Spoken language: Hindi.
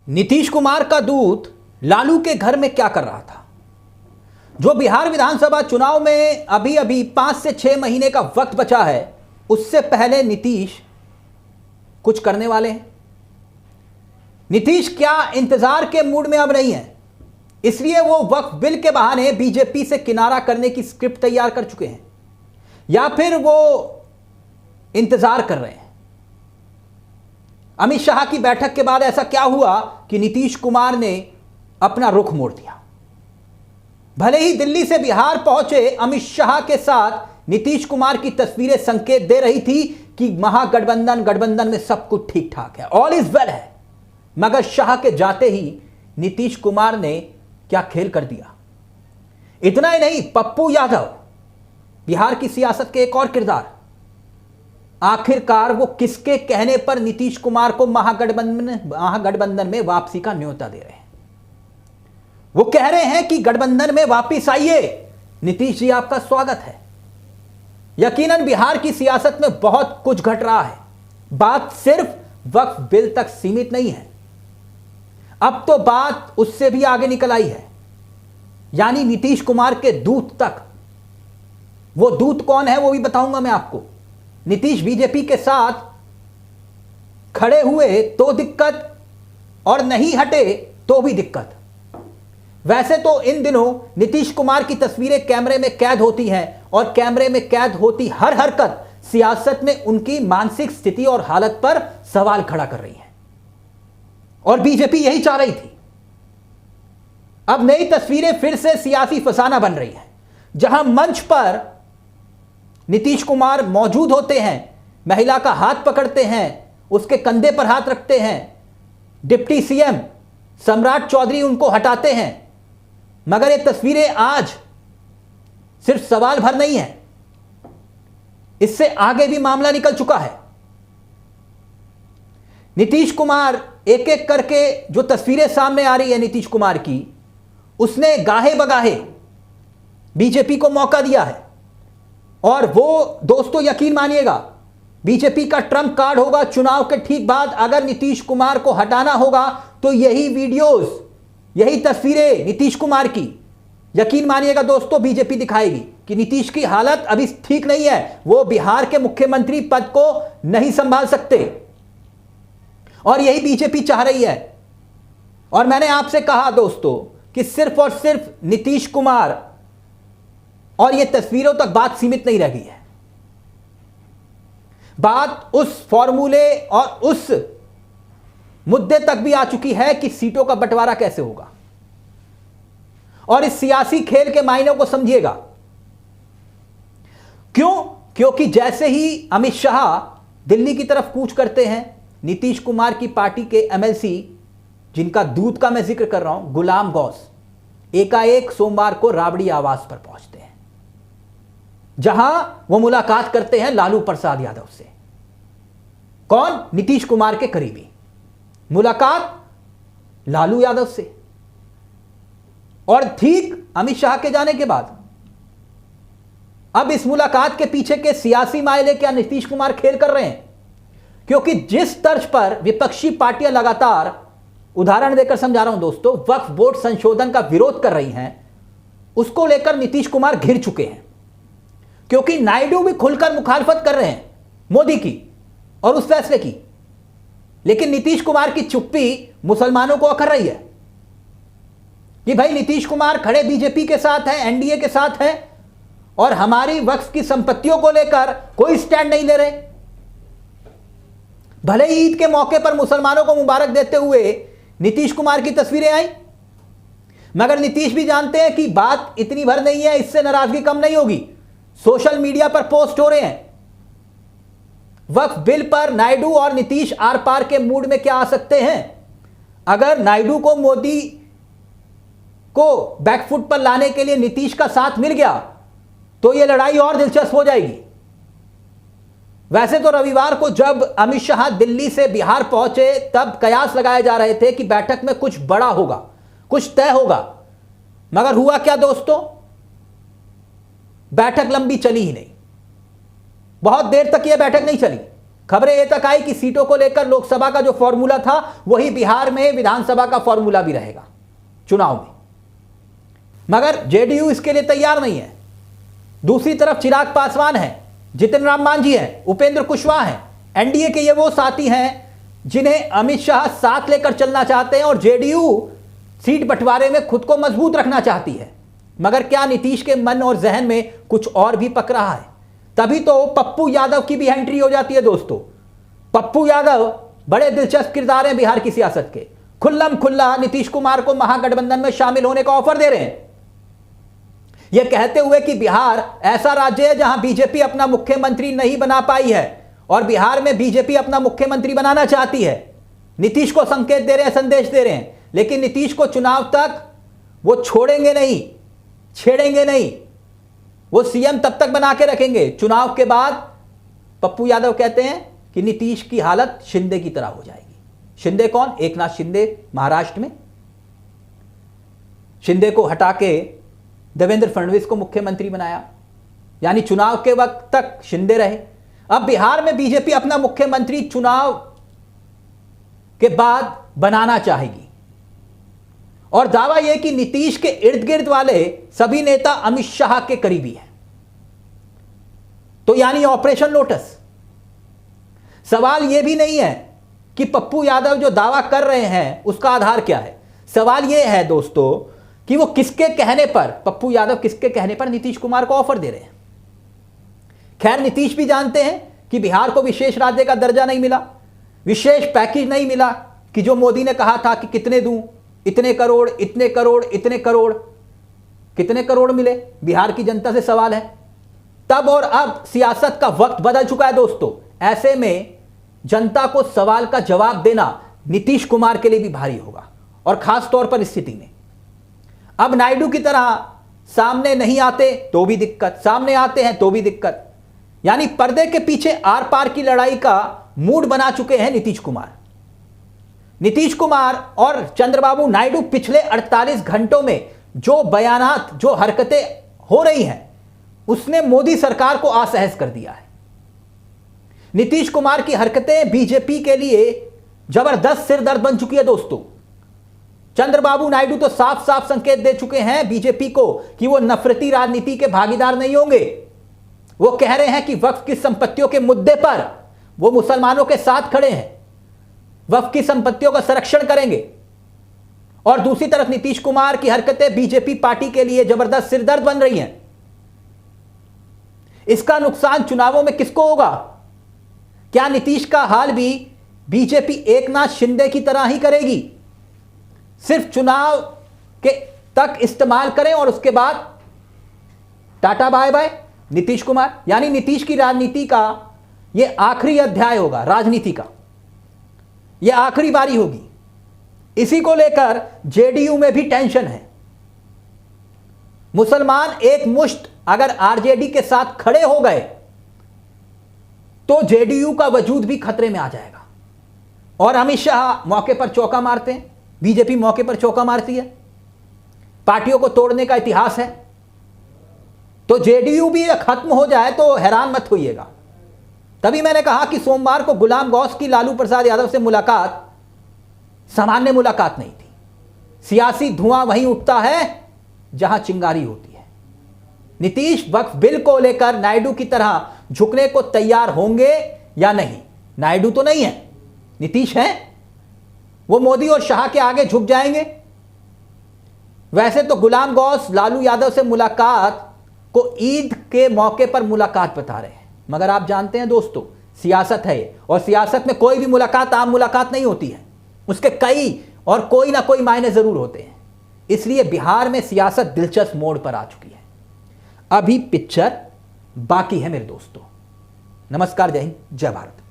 नीतीश कुमार का दूत लालू के घर में क्या कर रहा था? जो बिहार विधानसभा चुनाव में अभी अभी 5 से 6 महीने का वक्त बचा है, उससे पहले नीतीश कुछ करने वाले हैं। नीतीश क्या इंतजार के मूड में अब नहीं है, इसलिए वो वक्फ बिल के बहाने बीजेपी से किनारा करने की स्क्रिप्ट तैयार कर चुके हैं, या फिर वो इंतजार कर रहे हैं। अमित शाह की बैठक के बाद ऐसा क्या हुआ कि नीतीश कुमार ने अपना रुख मोड़ दिया? भले ही दिल्ली से बिहार पहुंचे अमित शाह के साथ नीतीश कुमार की तस्वीरें संकेत दे रही थी कि गठबंधन में सब कुछ ठीक ठाक है, ऑल इज वेल है, मगर शाह के जाते ही नीतीश कुमार ने क्या खेल कर दिया। इतना ही नहीं, पप्पू यादव बिहार की सियासत के एक और किरदार, आखिरकार वो किसके कहने पर नीतीश कुमार को महागठबंधन में वापसी का न्योता दे रहे हैं? वो कह रहे हैं कि गठबंधन में वापस आइए, नीतीश जी आपका स्वागत है। यकीनन बिहार की सियासत में बहुत कुछ घट रहा है। बात सिर्फ वक्फ बिल तक सीमित नहीं है, अब तो बात उससे भी आगे निकल आई है, यानी नीतीश कुमार के दूत तक। वो दूत कौन है वो भी बताऊंगा मैं आपको। नीतीश बीजेपी के साथ खड़े हुए तो दिक्कत, और नहीं हटे तो भी दिक्कत। वैसे तो इन दिनों नीतीश कुमार की तस्वीरें कैमरे में कैद होती हैं, और कैमरे में कैद होती हर हरकत सियासत में उनकी मानसिक स्थिति और हालत पर सवाल खड़ा कर रही है, और बीजेपी यही चाह रही थी। अब नई तस्वीरें फिर से सियासी फसाना बन रही है, जहां मंच पर नीतीश कुमार मौजूद होते हैं, महिला का हाथ पकड़ते हैं, उसके कंधे पर हाथ रखते हैं, डिप्टी सीएम सम्राट चौधरी उनको हटाते हैं। मगर ये तस्वीरें आज सिर्फ सवाल भर नहीं है, इससे आगे भी मामला निकल चुका है। नीतीश कुमार एक एक करके जो तस्वीरें सामने आ रही है नीतीश कुमार की, उसने गाहे बगाहे बीजेपी को मौका दिया है। और वो दोस्तों यकीन मानिएगा, बीजेपी का ट्रम्प कार्ड होगा चुनाव के ठीक बाद। अगर नीतीश कुमार को हटाना होगा तो यही वीडियोस, यही तस्वीरें नीतीश कुमार की, यकीन मानिएगा दोस्तों, बीजेपी दिखाएगी कि नीतीश की हालत अभी ठीक नहीं है, वो बिहार के मुख्यमंत्री पद को नहीं संभाल सकते। और यही बीजेपी चाह रही है। और मैंने आपसे कहा दोस्तों कि सिर्फ और सिर्फ नीतीश कुमार और ये तस्वीरों तक बात सीमित नहीं रह गई है। बात उस फॉर्मूले और उस मुद्दे तक भी आ चुकी है कि सीटों का बंटवारा कैसे होगा। और इस सियासी खेल के मायनों को समझिएगा। क्यों? क्योंकि जैसे ही अमित शाह दिल्ली की तरफ कूच करते हैं, नीतीश कुमार की पार्टी के एमएलसी, जिनका दूत का मैं जिक्र कर रहा हूं, गुलाम गौस, एकाएक सोमवार को राबड़ी आवास पर पहुंचते हैं, जहां वो मुलाकात करते हैं लालू प्रसाद यादव से। कौन? नीतीश कुमार के करीबी। मुलाकात लालू यादव से। और ठीक अमित शाह के जाने के बाद अब इस मुलाकात के पीछे के सियासी मायले क्या नीतीश कुमार खेल कर रहे हैं? क्योंकि जिस तर्ज पर विपक्षी पार्टियां लगातार, उदाहरण देकर समझा रहा हूं दोस्तों, वक्फ बोर्ड संशोधन का विरोध कर रही हैं, उसको लेकर नीतीश कुमार घिर चुके हैं। क्योंकि नायडू भी खुलकर मुखालफत कर रहे हैं मोदी की और उस फैसले की, लेकिन नीतीश कुमार की चुप्पी मुसलमानों को अखर रही है कि भाई नीतीश कुमार खड़े बीजेपी के साथ हैं, एनडीए के साथ हैं, और हमारी वक्फ की संपत्तियों को लेकर कोई स्टैंड नहीं ले रहे। भले ही ईद के मौके पर मुसलमानों को मुबारक देते हुए नीतीश कुमार की तस्वीरें आई, मगर नीतीश भी जानते हैं कि बात इतनी भर नहीं है, इससे नाराजगी कम नहीं होगी। सोशल मीडिया पर पोस्ट हो रहे हैं। वक्फ बिल पर नायडू और नीतीश आर पार के मूड में क्या आ सकते हैं? अगर नायडू को मोदी को बैकफुट पर लाने के लिए नीतीश का साथ मिल गया तो यह लड़ाई और दिलचस्प हो जाएगी। वैसे तो रविवार को जब अमित शाह दिल्ली से बिहार पहुंचे, तब कयास लगाए जा रहे थे कि बैठक में कुछ बड़ा होगा, कुछ तय होगा। मगर हुआ क्या दोस्तों? बैठक लंबी चली ही नहीं। बहुत देर तक यह बैठक नहीं चली। खबरें ये तक आई कि सीटों को लेकर लोकसभा का जो फॉर्मूला था वही बिहार में विधानसभा का फॉर्मूला भी रहेगा चुनाव में, मगर जेडीयू इसके लिए तैयार नहीं है। दूसरी तरफ चिराग पासवान है, जितिन राम मांझी है, उपेंद्र कुशवाहा है। एनडीए के ये वो साथी हैं जिन्हें अमित शाह साथ लेकर चलना चाहते हैं और जेडीयू सीट बंटवारे में खुद को मजबूत रखना चाहती है। मगर क्या नीतीश के मन और जहन में कुछ और भी पक रहा है? तभी तो पप्पू यादव की भी एंट्री हो जाती है दोस्तों। पप्पू यादव बड़े दिलचस्प किरदार हैं बिहार की सियासत के। खुल्लम खुल्ला नीतीश कुमार को महागठबंधन में शामिल होने का ऑफर दे रहे हैं, यह कहते हुए कि बिहार ऐसा राज्य है जहां बीजेपी अपना मुख्यमंत्री नहीं बना पाई है और बिहार में बीजेपी अपना मुख्यमंत्री बनाना चाहती है। नीतीश को संकेत दे रहे हैं, संदेश दे रहे हैं, लेकिन नीतीश को चुनाव तक वो छोड़ेंगे नहीं, छेड़ेंगे नहीं। वो सीएम तब तक बना के रखेंगे, चुनाव के बाद पप्पू यादव कहते हैं कि नीतीश की हालत शिंदे की तरह हो जाएगी। शिंदे कौन? एकनाथ शिंदे महाराष्ट्र में। शिंदे को हटा के देवेंद्र फडणवीस को मुख्यमंत्री बनाया, यानी चुनाव के वक्त तक शिंदे रहे। अब बिहार में बीजेपी अपना मुख्यमंत्री चुनाव के बाद बनाना चाहेगी और दावा यह कि नीतीश के इर्द गिर्द वाले सभी नेता अमित शाह के करीबी हैं। तो यानी ऑपरेशन लोटस। सवाल यह भी नहीं है कि पप्पू यादव जो दावा कर रहे हैं उसका आधार क्या है। सवाल यह है दोस्तों कि वो किसके कहने पर, पप्पू यादव किसके कहने पर नीतीश कुमार को ऑफर दे रहे हैं। खैर, नीतीश भी जानते हैं कि बिहार को विशेष राज्य का दर्जा नहीं मिला, विशेष पैकेज नहीं मिला कि जो मोदी ने कहा था कि कितने दूं, इतने करोड़, इतने करोड़, इतने करोड़। कितने करोड़ मिले? बिहार की जनता से सवाल है। तब और अब सियासत का वक्त बदल चुका है दोस्तों। ऐसे में जनता को सवाल का जवाब देना नीतीश कुमार के लिए भी भारी होगा और खास तौर पर इस स्थिति में अब नायडू की तरह सामने नहीं आते तो भी दिक्कत, सामने आते हैं तो भी दिक्कत। यानी पर्दे के पीछे आर पार की लड़ाई का मूड बना चुके हैं नीतीश कुमार। नीतीश कुमार और चंद्रबाबू नायडू पिछले 48 घंटों में जो बयानात, जो हरकतें हो रही हैं, उसने मोदी सरकार को असहज कर दिया है। नीतीश कुमार की हरकतें बीजेपी के लिए जबरदस्त सिरदर्द बन चुकी है दोस्तों। चंद्रबाबू नायडू तो साफ साफ संकेत दे चुके हैं बीजेपी को कि वो नफरती राजनीति के भागीदार नहीं होंगे। वो कह रहे हैं कि वक्फ की संपत्तियों के मुद्दे पर वो मुसलमानों के साथ खड़े हैं, वक्फ की संपत्तियों का संरक्षण करेंगे। और दूसरी तरफ नीतीश कुमार की हरकतें बीजेपी पार्टी के लिए जबरदस्त सिरदर्द बन रही हैं। इसका नुकसान चुनावों में किसको होगा? क्या नीतीश का हाल भी बीजेपी एकनाथ शिंदे की तरह ही करेगी? सिर्फ चुनाव के तक इस्तेमाल करें और उसके बाद tata bye bye Nitish Kumar. यानी नीतीश की राजनीति का यह आखिरी अध्याय होगा, राजनीति का यह आखिरी बारी होगी। इसी को लेकर जेडीयू में भी टेंशन है। मुसलमान एक मुश्त अगर आरजेडी के साथ खड़े हो गए तो जेडीयू का वजूद भी खतरे में आ जाएगा। और अमित शाह मौके पर चौका मारते हैं, बीजेपी मौके पर चौका मारती है, पार्टियों को तोड़ने का इतिहास है। तो जेडीयू भी खत्म हो जाए तो हैरान मत होइएगा। तभी मैंने कहा कि सोमवार को गुलाम गौस की लालू प्रसाद यादव से मुलाकात सामान्य मुलाकात नहीं थी। सियासी धुआं वहीं उठता है जहां चिंगारी होती है। नीतीश वक्फ बिल को लेकर नायडू की तरह झुकने को तैयार होंगे या नहीं? नायडू तो नहीं है, नीतीश हैं। वो मोदी और शाह के आगे झुक जाएंगे। वैसे तो गुलाम गौस लालू यादव से मुलाकात को ईद के मौके पर मुलाकात बता रहे हैं, मगर आप जानते हैं दोस्तों, सियासत है ये, और सियासत में कोई भी मुलाकात आम मुलाकात नहीं होती है। उसके कई और कोई ना कोई मायने जरूर होते हैं। इसलिए बिहार में सियासत दिलचस्प मोड़ पर आ चुकी है। अभी पिक्चर बाकी है मेरे दोस्तों। नमस्कार, जय हिंद, जय भारत।